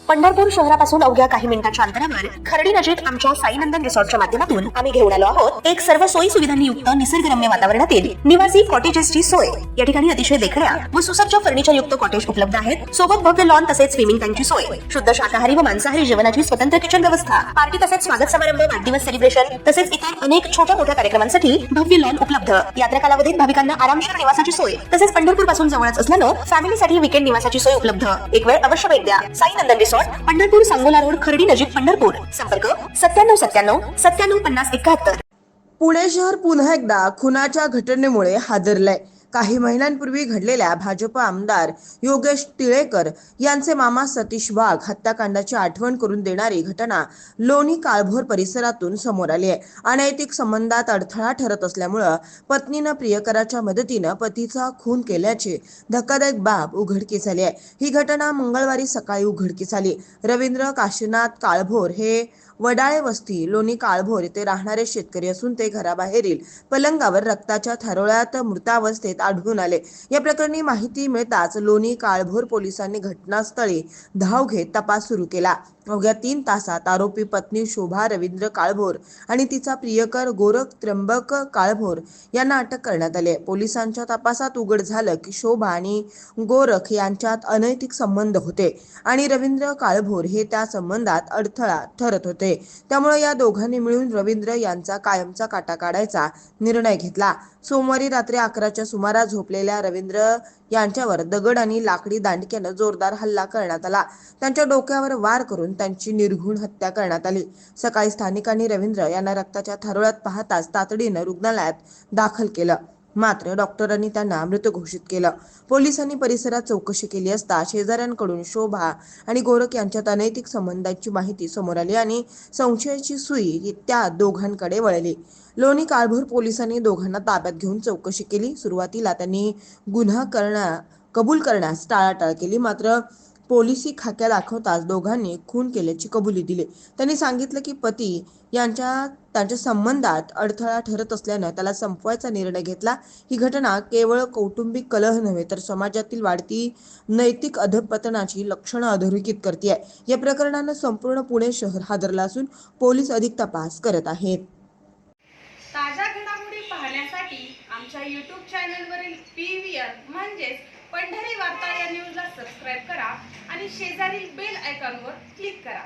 पंढरपूर शहरापासून अवघ्या काही मिनिटांच्या अंतरावर खर्डी नजीक आमच्या साईनंदन रिसॉर्टच्या माध्यमातून आम्ही घेऊन आलो आहोत एक सर्व सोयी सुविधांनी युक्त निसर्गरम्य वातावरणातील निवासी कॉटेजेसची सोय। या ठिकाणी अतिशय देखण्या व सुसज्ज फर्निचर युक्त कॉटेज उपलब्ध आहेत। सोबत भव्य लॉन तसेच स्विमिंग टँकची सोय, शुद्ध शाकाहारी व मांसाहारी जेवणाची स्वतंत्र किचन व्यवस्था, पार्टी तसेच स्वागत समारंभ, वाढदिवस सेलिब्रेशन तसेच इतर अनेक छोट्या मोठ्या कार्यक्रमांसाठी भव्य लॉन उपलब्ध। यात्रा कालावधीत भाविकांना आरामशीर निवासाची सोय तसेच पंढरपूर पासून जवळच असल्यानं फॅमिलीसाठी वीकेंड निवासाची सोय उपलब्ध। एक वेळ अवश्य भेट द्या। साईनंदन रिसॉर्ट, पंढरपूर सांगोला रोड, खर्डी नजीक, पंढरपूर। संपर्क 9797 9750 71। पुणे शहर पुन्हा एकदा खुनाच्या घटनेमुळे हादरलंय। काही महिन्यांपूर्वी घडलेल्या भाजप आमदार योगेश टिळेकर यांचे मामा सतीश वाघ हत्याकांडाची आठवण करून देणारी घटना लोणी काळभोर परिसरातून समोर आली आहे। अनैतिक संबंधात अडथळा ठरत असल्यामुळे पत्नीनं प्रियकराच्या मदतीनं पतीचा खून केल्याची धक्कादायक बाब उघडकीस आली आहे। ही घटना मंगळवारी सकाळी उघडकीस आली। रवींद्र काशीनाथ काळभोर हे वडाळे वस्ती लोणी काळभोर येथे राहणारे शेतकरी असून ते घराबाहेरील पलंगावर रक्ताच्या थारोळ्यात मृतावस्थेत आढळून आले। या प्रकरणी माहिती मिळताच लोणी काळभोर पोलिसांनी घटनास्थळी धाव घेत तपास सुरू केला। अवघ्या 3 तासात आरोपी पत्नी शोभा रवींद्र काळभोर आणि तिचा प्रियकर गोरख त्र्यंबक काळभोर यांना अटक करण्यात आली। पोलिसांच्या तपासात उघड झालं की शोभा आणि गोरख यांच्यात अनैतिक संबंध होते आणि रवींद्र काळभोर हे त्या संबंधात अडथळा ठरत होते। त्यामुळे या दोघांनी मिळून रवींद्र यांचा कायमचा काटा काढायचा निर्णय घेतला। सोमवारी रात्री 11च्या सुमारास झोपलेल्या रवींद्र यांच्यावर दगड आणि लाकडी दांडक्यानं जोरदार हल्ला करण्यात आला। त्यांच्या डोक्यावर वार करून त्यांची निर्घृण हत्या करण्यात आली। सकाळी स्थानिकांनी रवींद्र यांना रक्ताच्या थारोळ्यात पाहताच तातडीनं रुग्णालयात दाखल केलं, मात्र डॉक्टरांनी त्यांना मृत घोषित केलं। पोलिसांनी परिसरात चौकशी केली असता शेजाऱ्यांकडून शोभा आणि गोरख यांच्यात अनैतिक संबंधांची माहिती समोर आली आणि संशयाची सुई त्या दोघांकडे वळली। लोणी काळभोर पोलिसांनी दोघांना ताब्यात घेऊन चौकशी केली। सुरुवातीला त्यांनी गुन्हा कबूल करण्यास टाळाटाळ केली, मात्र पोलिसी खाक्या दाखवताच दोघांनी खून केल्याची कबुली दिली। त्यांनी सांगितलं की पती त्यांच्या संबंधात अडथळा ठरत असल्यानं त्याला संपवायचा निर्णय घेतला। ही घटना केवळ कौटुंबिक कलह नव्हे तर समाजातील वाढती नैतिक अधपतनाची लक्षणं अधोरेखित करते। या प्रकरणानं संपूर्ण पुणे शहर हादरलं असून पोलीस अधिक तपास करत आहेत। ताज्या घडामोडी पाहण्यासाठी आमच्या YouTube चॅनलवरील PVR म्हणजेच पंढरी वार्ता या न्यूजला सबस्क्राईब करा आणि शेजारील बेल आयकॉनवर क्लिक करा।